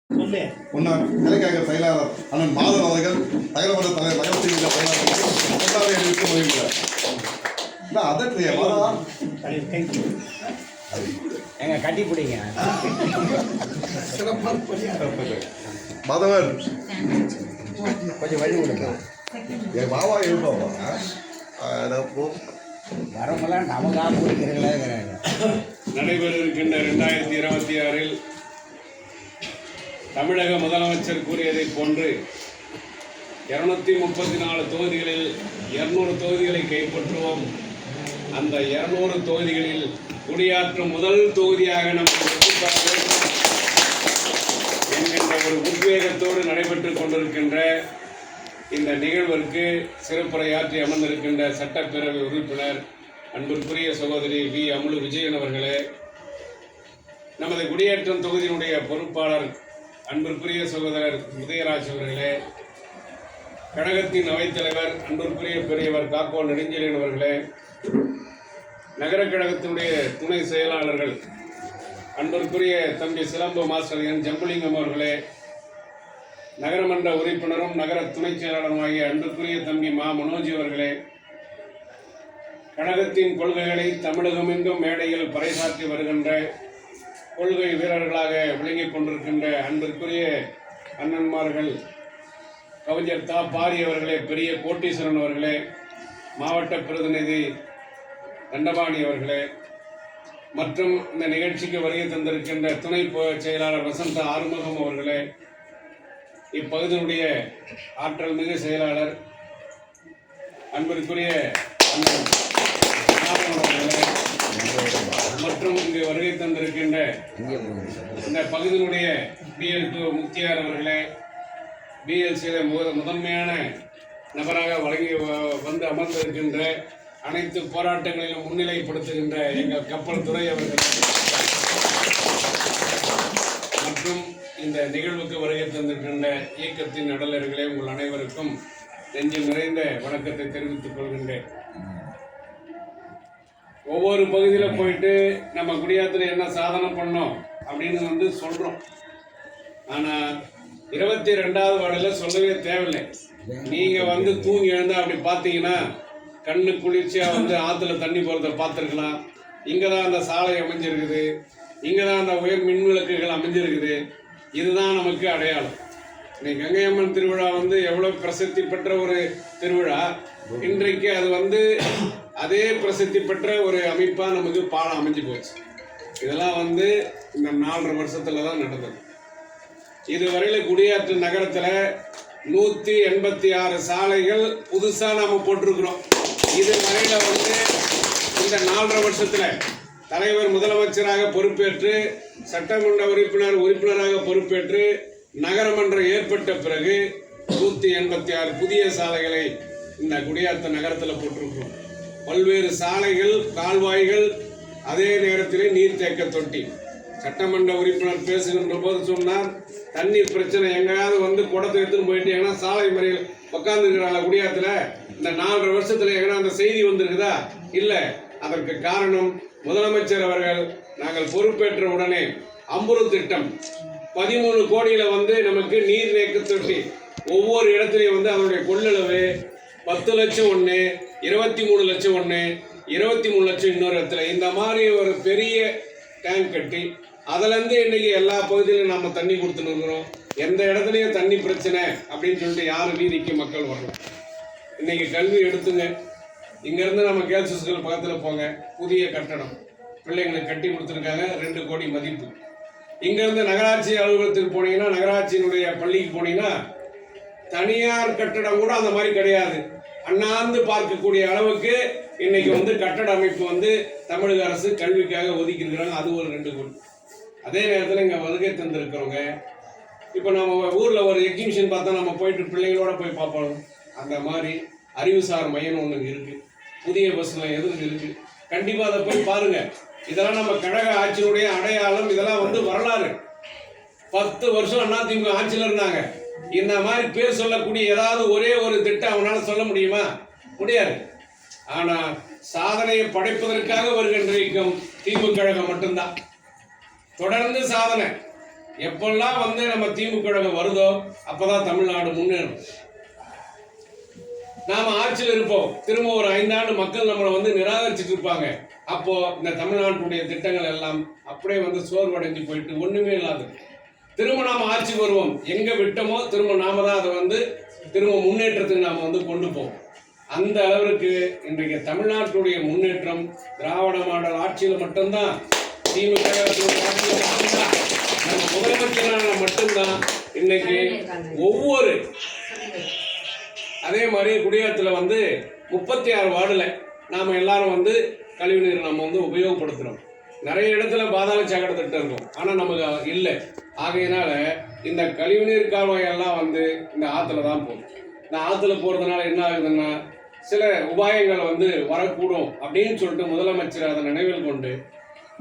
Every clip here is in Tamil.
ஒன்னா இலக்கிய செயலாளர் அண்ணன் மாதவன் அவர்கள் நகரமன்ற தலைவர் நகரத்தின் செயலாளர் அறிவித்து வருகிறார். அதற்கு எங்க கட்டி பிடிங்க மாதவன் கொஞ்சம் வழி கொடுங்க. என் மாவா இருப்போம் வரமெல்லாம் நமக்காக பிடிக்கிறீங்களே. நடைபெற இருக்கின்ற 2026 தமிழக முதலமைச்சர் கூறியதைப் போன்று 234 தொகுதிகளில் 200 தொகுதிகளை கைப்பற்றுவோம். அந்த 200 தொகுதிகளில் குடியாற்றும் முதல் தொகுதியாக நாம் என்கின்ற ஒரு உத்வேகத்தோடு நடைபெற்றுக் கொண்டிருக்கின்ற இந்த நிகழ்விற்கு சிறப்புரையாற்றி அமர்ந்திருக்கின்ற சட்டப்பேரவை உறுப்பினர் அன்பிற்குரிய சகோதரி வி அமுலு விஜயன் அவர்களே, நமது குடியேற்றம் தொகுதியினுடைய பொறுப்பாளர் அன்பிற்குரிய சகோதரர் உதயராஜ் அவர்களே, கழகத்தின் அவைத்தலைவர் அன்பிற்குரிய பெரியவர் காக்கோ நெடுஞ்செழியன் அவர்களே, நகர கழகத்தினுடைய துணை செயலாளர்கள் அன்பிற்குரிய தம்பி சிலம்பு மாஸ்டர் என் ஜம்புலிங்கம் அவர்களே, நகரமன்ற உறுப்பினரும் நகர துணை செயலாளருமாகிய அன்பிற்குரிய தம்பி மா மனோஜி அவர்களே, கழகத்தின் கொள்கைகளை தமிழகமெங்கும் மேடையில் பறைசாற்றி வருகின்ற கொள்கை வீரர்களாக விளங்கிக் கொண்டிருக்கின்ற அன்பிற்குரிய அண்ணன்மார்கள் கவிஞர் தா பாரி அவர்களே, பெரிய கோட்டீஸ்வரன் அவர்களே, மாவட்ட பிரதிநிதி தண்டபாணி அவர்களே, மற்றும் இந்த நிகழ்ச்சிக்கு வருகை தந்திருக்கின்ற துணை செயலாளர் வசந்த ஆறுமுகம் அவர்களே, இப்பகுதியினுடைய ஆற்றல் மிகு செயலாளர் அன்பிற்குரிய அண்ணன் அவர்களே, மற்றும் இங்கு வருகை தந்திருக்கின்ற இந்த பகுதியினுடைய BL2 முக்தியார் அவர்களே, BLCயில் முதன்மையான நபராக வந்து அமர்ந்திருக்கின்ற அனைத்து போராட்டங்களிலும் முன்னிலைப்படுத்துகின்ற எங்கள் கப்பல் துறை அவர்கள் மற்றும் இந்த நிகழ்வுக்கு வருகை தந்திருக்கின்ற இயக்கத்தின் நடலர்களே, உங்கள் அனைவருக்கும் நெஞ்சில் நிறைந்த வணக்கத்தை தெரிவித்துக் கொள்கின்றேன். ஒவ்வொரு பகுதியில் போயிட்டு நம்ம குடியாத்தில் என்ன சாதனை பண்ணோம் அப்படின்னு சொல்கிறோம். ஆனால் 22வது வார்டில் சொல்லவே தேவையில்லை. நீங்கள் தூங்கி எழுந்தா அப்படி பார்த்தீங்கன்னா கண்ணு குளிர்ச்சியாக ஆற்றுல தண்ணி போகிறத பார்த்துருக்கலாம். இங்கே தான் அந்த சாலை அமைஞ்சிருக்குது, இங்கே தான் அந்த உயர் மின் விளக்குகள் அமைஞ்சிருக்குது. இதுதான் நமக்கு அடையாளம். இன்னைக்கு கங்கையம்மன் திருவிழா எவ்வளோ பிரசித்தி பெற்ற ஒரு திருவிழா, இன்றைக்கு அது அதே பிரசித்தி பெற்ற ஒரு அமைப்பாக நமக்கு பாலம் அமைஞ்சு போச்சு. இதெல்லாம் இந்த 4.5 வருஷத்துல தான் நடந்தது. இதுவரையில் குடியாற்று நகரத்தில் 186 சாலைகள் புதுசாக நம்ம போட்டிருக்கிறோம். இதுவரையில் இந்த 4.5 வருஷத்தில் தலைவர் முதலமைச்சராக பொறுப்பேற்று, சட்டமன்ற உறுப்பினராக பொறுப்பேற்று, நகரமன்றம் ஏற்பட்ட பிறகு 186 புதிய சாலைகளை இந்த குடியாத்த நகரத்தில் போட்டிருக்கிறோம். பல்வேறு சாலைகள், கால்வாய்கள், அதே நேரத்தில் நீர்த்தேக்க தொட்டி. சட்டமன்ற உறுப்பினர் பேசுகின்ற போது சொன்னார், தண்ணீர் பிரச்சனை எங்கேயாவது குடத்தை எடுத்துன்னு போயிட்டு ஏன்னா சாலை மறியல் உட்காந்துருக்கிறாங்க குடியாத்தில். இந்த 4.5 வருஷத்துல எங்கன்னா அந்த செய்தி வந்திருக்குதா? இல்லை. அதற்கு காரணம் முதலமைச்சர் அவர்கள் நாங்கள் பொறுப்பேற்ற உடனே அம்புரு திட்டம் 13 கோடியில் நமக்கு நீர் தேக்க தொட்டி ஒவ்வொரு இடத்துலையும் அதனுடைய கொள்ளளவு 10 லட்சம் ஒன்று, 23 லட்சம் ஒன்று, 23 லட்சம் இன்னொரு இடத்துல, இந்த மாதிரி ஒரு பெரிய டேங்க் கட்டி அதுலேருந்து இன்னைக்கு எல்லா பகுதியிலும் நம்ம தண்ணி கொடுத்துன்னு இருக்கிறோம். எந்த இடத்துலையும் தண்ணி பிரச்சனை அப்படின்னு சொல்லிட்டு யாரும் வீதிக்கு மக்கள் வரணும். இன்னைக்கு கல்வி எடுத்துங்க, இங்கேருந்து நம்ம கேர்ள்ஸ் ஸ்கூல் பக்கத்தில் போங்க, புதிய கட்டடம் பிள்ளைங்களுக்கு கட்டி கொடுத்துருக்காங்க, 2 கோடி மதிப்பு. இங்கேருந்து நகராட்சி அலுவலகத்துக்கு போனீங்கன்னா, நகராட்சியினுடைய பள்ளிக்கு போனீங்கன்னா தனியார் கட்டடம் கூட அந்த மாதிரி கிடையாது. அண்ணாந்து பார்க்கக்கூடிய அளவுக்கு இன்னைக்கு கட்டட அமைப்பு தமிழக அரசு கல்விக்காக ஒதுக்கி இருக்கிறாங்க. அது ஒரு 2 கோடி. அதே நேரத்தில் இங்கே வருகை தந்திருக்கிறவங்க, இப்போ நம்ம ஊரில் ஒரு எக்ஸிபிஷன் பார்த்தா நம்ம போயிட்டு பிள்ளைங்களோட போய் பார்ப்போம். அந்த மாதிரி அறிவுசார் மையம் ஒன்று இருக்குது, புதிய பஸ்ஸில் எதுவும் இருக்குது. கண்டிப்பாக அதை போய் பாருங்க. இதெல்லாம் நம்ம கழக ஆட்சியினுடைய அடையாளம். இதெல்லாம் வரலாறு. 10 வருஷம் அதிமுக ஆட்சியில் இருந்தாங்க. இந்த மாதிரி பேர் சொல்லக்கூடிய ஏதாவது ஒரே ஒரு திட்டம் அவனால சொல்ல முடியுமா? முடியாது. ஆனால் சாதனையை படைப்பதற்காக வருகின்ற இயக்கம் திமுக கழகம் மட்டும்தான். தொடர்ந்து சாதனை. எப்பெல்லாம் வந்து நம்ம திமுக வருதோ அப்பதான் தமிழ்நாடு முன்னேறும். நாம ஆட்சியில் இருப்போம், திரும்ப ஒரு 5 ஆண்டு மக்கள் நம்மளை வந்து நிராகரிச்சுட்டு இருப்பாங்க. அப்போ இந்த தமிழ்நாட்டுடைய திட்டங்கள் எல்லாம் அப்படியே வந்து சோர்வடைஞ்சு போயிட்டு ஒண்ணுமே இல்லாது. திரும்ப நாம ஆட்சிக்கு வருவோம், எங்க விட்டோமோ திரும்ப நாம தான் அதை வந்து திரும்ப முன்னேற்றத்துக்கு நாம வந்து கொண்டு போவோம். அந்த அளவிற்கு இன்றைக்கு தமிழ்நாட்டுடைய முன்னேற்றம் திராவிட மாடல் ஆட்சியில் மட்டும்தான், திமுக ஆட்சியில் மட்டும்தான், நம்ம முதலமைச்சரான மட்டும்தான் இன்னைக்கு ஒவ்வொரு அதே மாதிரி குடியாத்தில் வந்து 36 வார்டில் நாம் எல்லாரும் வந்து கழிவுநீர் நம்ம வந்து உபயோகப்படுத்துகிறோம். நிறைய இடத்துல பாதாள சாக்கடை திட்டம் இருக்கும், ஆனால் நமக்கு இல்லை. ஆகையினால இந்த கழிவுநீர் கால்வாயெல்லாம் வந்து இந்த ஆற்றுல தான் போகும். இந்த ஆற்றுல போகிறதுனால என்ன ஆகுதுன்னா சில உபாயங்கள் வந்து வரக்கூடும் அப்படின்னு சொல்லிட்டு முதலமைச்சர் அதை நினைவில் கொண்டு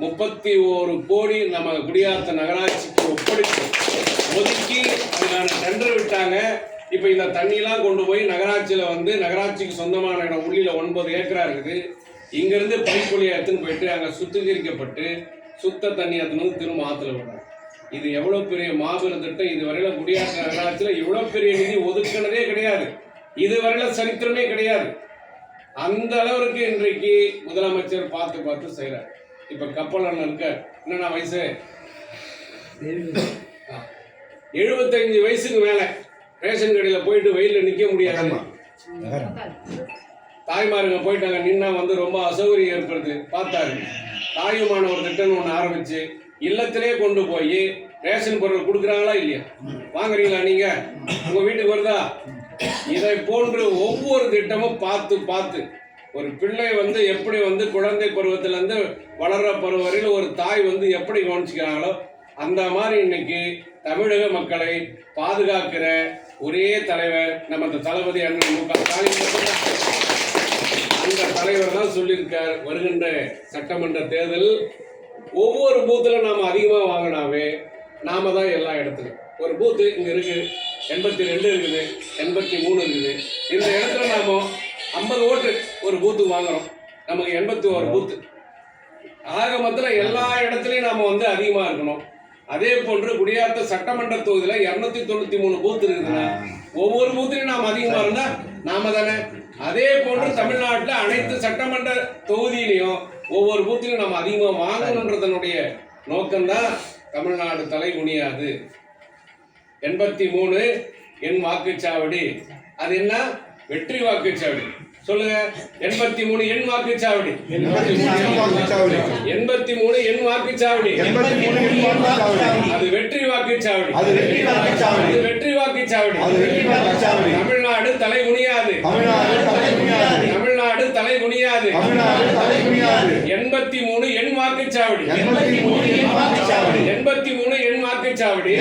31 கோடி நம்ம குடியாத்த நகராட்சிக்கு ஒதுக்கி அதுக்கான டெண்டர் விட்டாங்க. இப்போ இந்த தண்ணியெல்லாம் கொண்டு போய் நகராட்சியில் வந்து நகராட்சிக்கு சொந்தமான இடம் உள்ளில 9 ஏக்கரா இருக்குது. இங்கேருந்து பைப்புலியை எடுத்துன்னு போயிட்டு அங்கே சுத்திகரிக்கப்பட்டு சுத்த தண்ணி எடுத்துன்னு திரும்ப ஆற்றுல விடுறாங்க. இது எவ்வளோ பெரிய மாபெரும் திட்டம்! இதுவரையில் குடியாத்த நகராட்சியில் இவ்வளோ பெரிய நிதி ஒதுக்கினதே கிடையாது, இதுவரையில் சரித்திரமே கிடையாது. அந்த அளவிற்கு இன்றைக்கு முதலமைச்சர் பார்த்து செய்கிறார். இப்போ கப்பல் அண்ணன் இருக்க என்னன்னா வயசு 75 வயசுக்கு மேலே ரேஷன் கடையில் போயிட்டு வெயிலில் நிற்க முடியாது. தாய்மாருங்க போயிட்டாங்க, நின்னா வந்து ரொம்ப அசௌகரியம் ஏற்படுது. பார்த்தாரு தாயுமான ஒரு திட்டம்னு ஒன்று ஆரம்பிச்சு இல்லத்திலே கொண்டு போய் ரேஷன் பொருள் கொடுக்குறாங்களா இல்லையா? வாங்குறீங்களா நீங்க? உங்க வீட்டுக்கு வருதா? இதை போன்று ஒவ்வொரு திட்டமும் பார்த்து ஒரு பிள்ளை வந்து எப்படி வந்து குழந்தை பருவத்திலேருந்து வளர்ற பருவம் வரையில் ஒரு தாய் வந்து எப்படி கவனிச்சுக்கிறாங்களோ அந்த மாதிரி இன்னைக்கு தமிழக மக்களை பாதுகாக்கிற ஒரே தலைவர் நம்ம இந்த தளபதி அண்ணன் மு க ஸ்டாலின். அந்த தலைவர் தான் சொல்லியிருக்கார், வருகின்ற சட்டமன்ற தேர்தல் ஒவ்வொரு பூத்துல நாம அதிகமாக வாங்கினாவே நாம தான் எல்லா இடத்துலையும். ஒரு பூத்து இங்க இருக்கு, 82 இருக்குது, 83 இருக்குது. இந்த இடத்துல நாம 50 ஓட்டு ஒரு பூத்துக்கு வாங்குறோம், நமக்கு 81 பூத்து. ஆக மொத்தம் எல்லா இடத்துலையும் நாம வந்து அதிகமா இருக்கணும். அதே போன்று குடியாத்த சட்டமன்ற தொகுதியில் 293 பூத் இருக்குதுன்னா ஒவ்வொரு பூத்திலையும் நாம் அதிகமாக இருந்தால் நாம தானே. அதே போன்று தமிழ்நாட்டில் அனைத்து சட்டமன்ற தொகுதியிலையும் ஒவ்வொரு பூத்திலையும் நாம் அதிகமாக வாங்கணுன்றதனுடைய நோக்கம்தான் தமிழ்நாடு தலை குனியாது. 83 என் வாக்குச்சாவடி, அது என்ன? வெற்றி வாக்குச்சாவடி. சொல்லுங்க, 83 என் வாக்குச்சாவடி, 83 என் வாக்குச்சாவடி, அது வெற்றி வாக்குச்சாவடி, அது வெற்றி வாக்குச்சாவடி. தமிழ்நாடு தலை குனியாது, தமிழ்நாடு தலை குனியாது. 83 என் வாக்குச்சாவடி, 83 என் வாக்குச்சாவடி,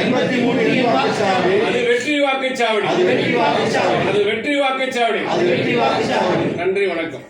அது வெற்றி வாக்குச்சாவடி, அது வெற்றி வாக்குச்சாவடி. நன்றி, வணக்கம்.